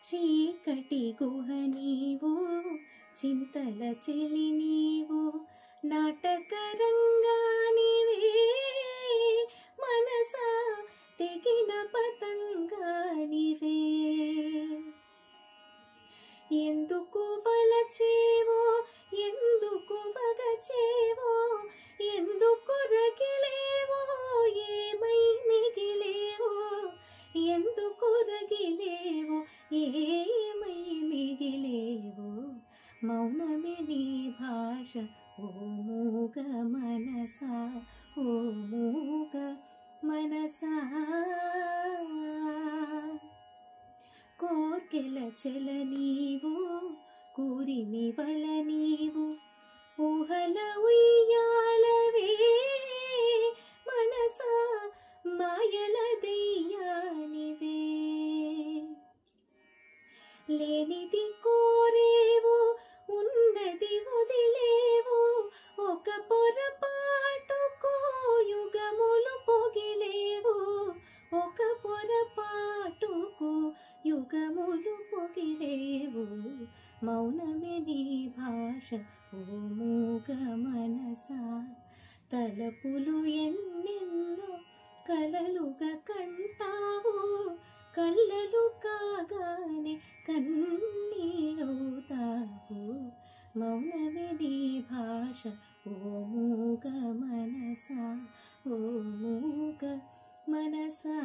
చీకటి గుహ నీవు చింతల చెలి నీవు నాటకరంగానివే మనసా తెగిన పతంగానివే ఎందుకు వలచేవో ఎందుకు వగచేవో ఎందుకు రగిలేవో ఏమై మిగిలేవో ఎందుకు రగిలేవో ఏమై మిగిలేవో మౌనమే నీ భాష ఓ మూగ మనసా ఓ మూగ మనసా కోర్కెల చెల నీవు కూరిమి వల నీవు ఊహల ఉయ్యాలవే మనసా మాయల దెయ్యానివే లేనిది కోరేవు ఉన్నది వదిలేవు ఒక పొరపాటుకు యుగములు పొగిలేవు ఒక పొరపాటుకు యుగములు పొగిలేవు మౌనమే నీ భాష ఓ మూగ మనసా తలపులు ఎన్నెన్నో కలలుగా కంటావు కళ్ళలు కాగానే కన్నీరవుతావు మౌనమే నీ భాష ఓ మూగ మనసా ఓ మూగ మనసా